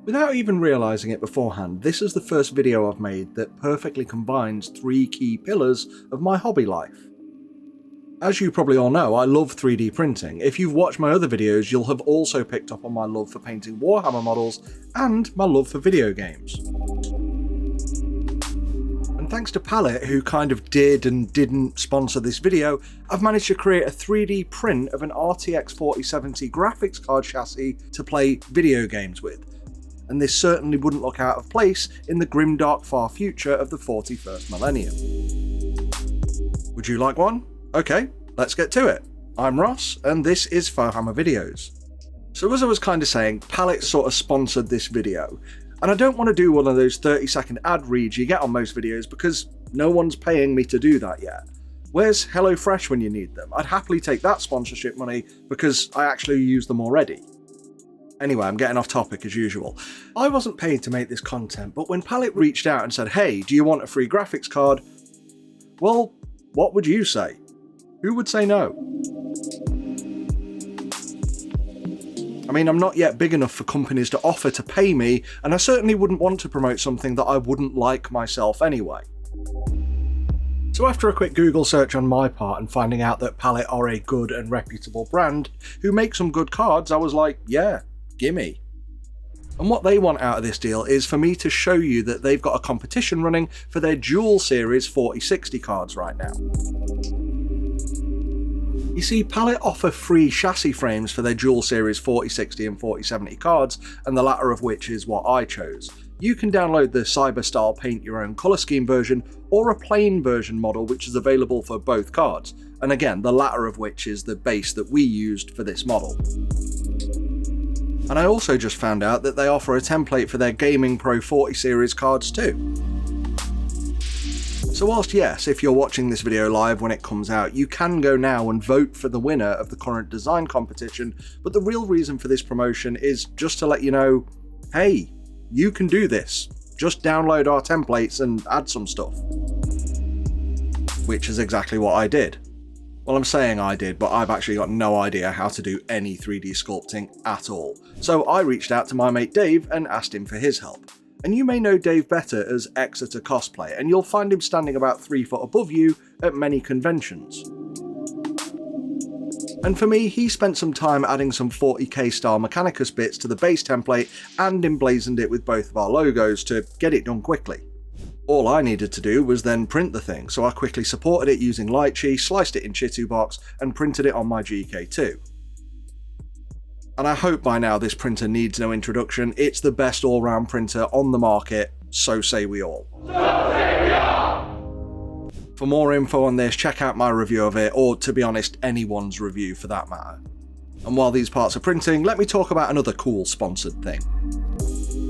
Without even realising it beforehand, this is the first video I've made that perfectly combines three key pillars of my hobby life. As you probably all know, I love 3D printing. If you've watched my other videos, you'll have also picked up on my love for painting Warhammer models and my love for video games. And thanks to Palette, who kind of did and didn't sponsor this video, I've managed to create a 3D print of an RTX 4070 graphics card chassis to play video games with. And this certainly wouldn't look out of place in the grimdark far future of the 41st millennium. Would you like one? Okay, let's get to it. I'm Ross, and this is Fohammer Videos. So as I was kind of saying, Palette sort of sponsored this video, and I don't want to do one of those 30-second ad reads you get on most videos because no one's paying me to do that yet. Where's HelloFresh when you need them? I'd happily take that sponsorship money because I actually use them already. Anyway, I'm getting off topic as usual. I wasn't paid to make this content, but when Palette reached out and said, hey, do you want a free graphics card? Well, what would you say? Who would say no? I mean, I'm not yet big enough for companies to offer to pay me, and I certainly wouldn't want to promote something that I wouldn't like myself anyway. So after a quick Google search on my part and finding out that Palette are a good and reputable brand who make some good cards, I was like, yeah, gimme. And what they want out of this deal is for me to show you that they've got a competition running for their dual series 4060 cards right now. You see, Palette offer free chassis frames for their dual series 4060 and 4070 cards, and the latter of which is what I chose. You can download the Cyber-style paint your own colour scheme version, or a plain version model which is available for both cards, and again, the latter of which is the base that we used for this model. And I also just found out that they offer a template for their Gaming Pro 40 series cards too. So whilst yes, if you're watching this video live when it comes out, you can go now and vote for the winner of the current design competition, but the real reason for this promotion is just to let you know, hey, you can do this. Just download our templates and add some stuff. Which is exactly what I did. Well, I'm saying I did, but I've actually got no idea how to do any 3D sculpting at all. So I reached out to my mate Dave and asked him for his help. And you may know Dave better as Exeter Cosplay, and you'll find him standing about 3 foot above you at many conventions. And for me, he spent some time adding some 40k style Mechanicus bits to the base template and emblazoned it with both of our logos to get it done quickly. All I needed to do was then print the thing, so I quickly supported it using Lychee, sliced it in Chitubox, and printed it on my GK2. And I hope by now this printer needs no introduction. It's the best all-round printer on the market, so say we all. So say we all! For more info on this, check out my review of it, or to be honest, anyone's review for that matter. And while these parts are printing, let me talk about another cool sponsored thing.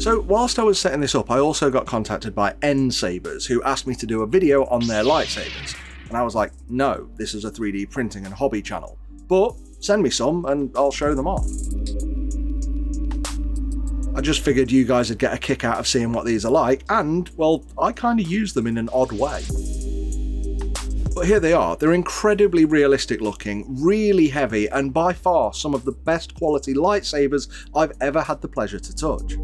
So whilst I was setting this up, I also got contacted by N-Sabers, who asked me to do a video on their lightsabers. And I was like, no, this is a 3D printing and hobby channel. But send me some and I'll show them off. I just figured you guys would get a kick out of seeing what these are like, and, well, I kind of use them in an odd way. But here they are. They're incredibly realistic looking, really heavy, and by far some of the best quality lightsabers I've ever had the pleasure to touch.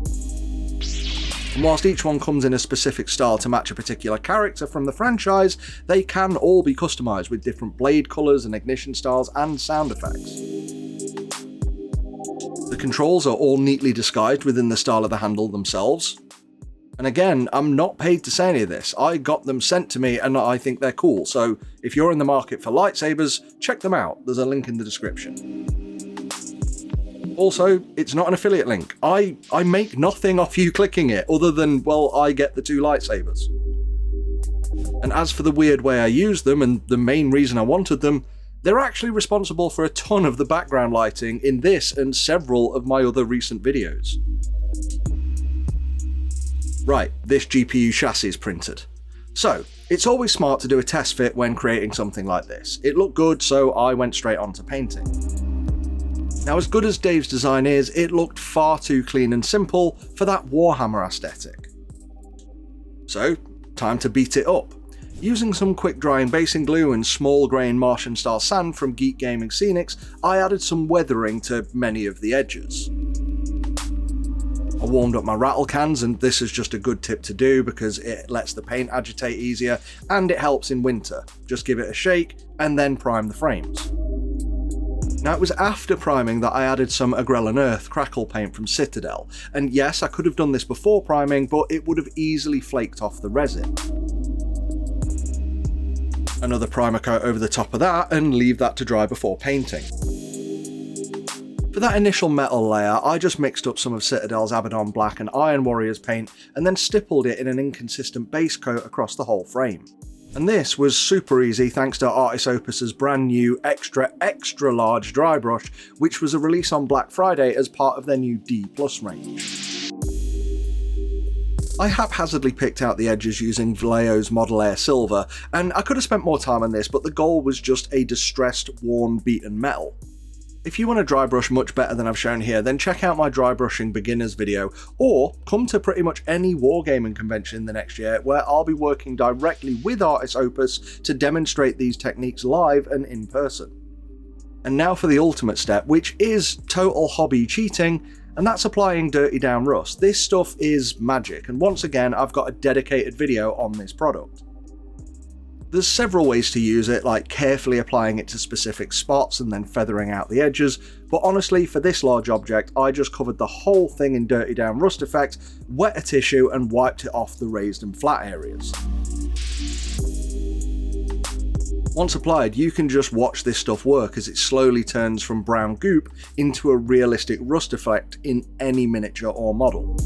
And whilst each one comes in a specific style to match a particular character from the franchise, they can all be customised with different blade colours and ignition styles and sound effects. The controls are all neatly disguised within the style of the handle themselves. And again, I'm not paid to say any of this. I got them sent to me and I think they're cool, so if you're in the market for lightsabers, check them out. There's a link in the description. Also, it's not an affiliate link. I make nothing off you clicking it, other than, well, I get the 2 lightsabers. And as for the weird way I use them, and the main reason I wanted them, they're actually responsible for a ton of the background lighting in this and several of my other recent videos. Right, this GPU chassis is printed. So, it's always smart to do a test fit when creating something like this. It looked good, so I went straight on to painting. Now, as good as Dave's design is, it looked far too clean and simple for that Warhammer aesthetic. So, time to beat it up. Using some quick drying basing glue and small grain Martian style sand from Geek Gaming Scenics, I added some weathering to many of the edges. I warmed up my rattle cans, and this is just a good tip to do because it lets the paint agitate easier and it helps in winter. Just give it a shake and then prime the frames. Now, it was after priming that I added some Agrellan Earth crackle paint from Citadel, and yes, I could have done this before priming, but it would have easily flaked off the resin. Another primer coat over the top of that and leave that to dry before painting. For that initial metal layer, I just mixed up some of Citadel's Abaddon Black and Iron Warriors paint and then stippled it in an inconsistent base coat across the whole frame. And this was super easy thanks to Artis Opus's brand new extra large dry brush, which was a release on Black Friday as part of their new D+ range. I haphazardly picked out the edges using Vallejo's Model Air Silver, and I could have spent more time on this, but the goal was just a distressed, worn, beaten metal. If you want to dry brush much better than I've shown here, then check out my dry brushing beginners video, or come to pretty much any wargaming convention in the next year where I'll be working directly with Artis Opus to demonstrate these techniques live and in person. And now for the ultimate step, which is total hobby cheating, and that's applying Dirty Down Rust. This stuff is magic, and once again I've got a dedicated video on this product. There's several ways to use it, like carefully applying it to specific spots and then feathering out the edges, but honestly for this large object I just covered the whole thing in Dirty Down Rust effect, wet a tissue and wiped it off the raised and flat areas. Once applied, you can just watch this stuff work as it slowly turns from brown goop into a realistic rust effect in any miniature or model.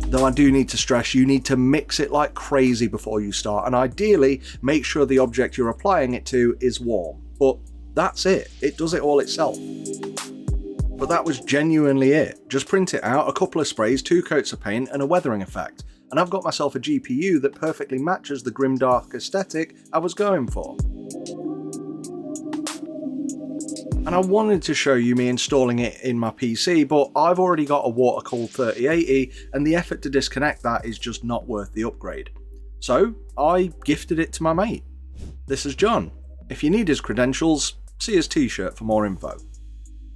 Though I do need to stress, you need to mix it like crazy before you start, and ideally make sure the object you're applying it to is warm. But that's it, it does it all itself. But that was genuinely it. Just print it out, a couple of sprays, 2 coats of paint and a weathering effect. And I've got myself a GPU that perfectly matches the grimdark aesthetic I was going for. And I wanted to show you me installing it in my PC, but I've already got a water-cooled 3080 and the effort to disconnect that is just not worth the upgrade. So I gifted it to my mate. This is John. If you need his credentials, see his t-shirt for more info.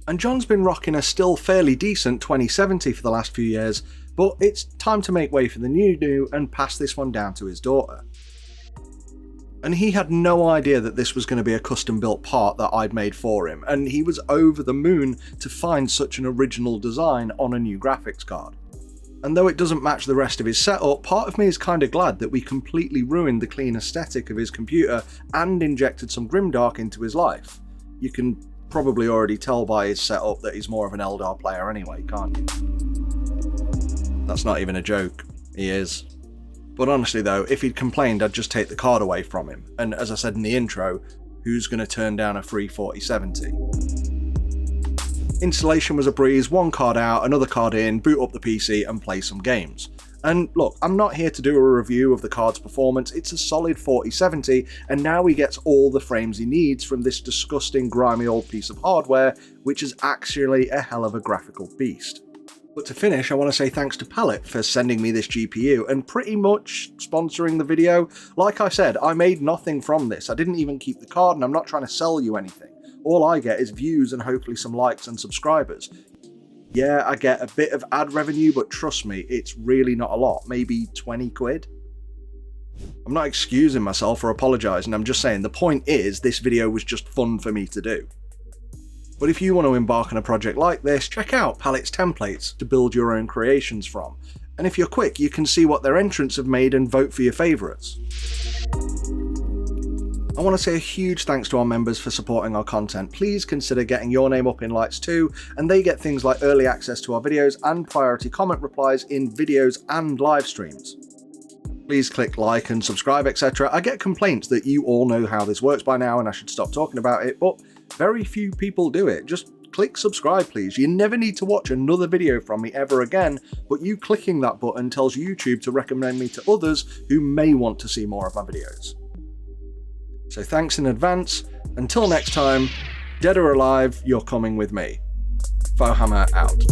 And John's been rocking a still fairly decent 2070 for the last few years, but it's time to make way for the new and pass this one down to his daughter. And he had no idea that this was going to be a custom built part that I'd made for him, and he was over the moon to find such an original design on a new graphics card. And though it doesn't match the rest of his setup, part of me is kind of glad that we completely ruined the clean aesthetic of his computer and injected some grimdark into his life. You can probably already tell by his setup that he's more of an Eldar player anyway, can't you? That's not even a joke, he is. But honestly though, if he'd complained I'd just take the card away from him, and as I said in the intro, who's going to turn down a free 4070? Installation was a breeze, one card out, another card in, boot up the PC and play some games. And look, I'm not here to do a review of the card's performance, it's a solid 4070, and now he gets all the frames he needs from this disgusting grimy old piece of hardware, which is actually a hell of a graphical beast. But to finish, I want to say thanks to Palette for sending me this GPU and pretty much sponsoring the video. Like I said, I made nothing from this, I didn't even keep the card and I'm not trying to sell you anything. All I get is views and hopefully some likes and subscribers. Yeah, I get a bit of ad revenue, but trust me, it's really not a lot, maybe 20 quid. I'm not excusing myself or apologising, I'm just saying the point is this video was just fun for me to do. But if you want to embark on a project like this, check out Palette's templates to build your own creations from. And if you're quick, you can see what their entrants have made and vote for your favourites. I want to say a huge thanks to our members for supporting our content. Please consider getting your name up in lights too, and they get things like early access to our videos and priority comment replies in videos and live streams. Please click like and subscribe, etc. I get complaints that you all know how this works by now and I should stop talking about it, but very few people do it. Just click subscribe please. You never need to watch another video from me ever again, but you clicking that button tells YouTube to recommend me to others who may want to see more of my videos. So thanks in advance. Until next time, dead or alive, you're coming with me. Fohammer out.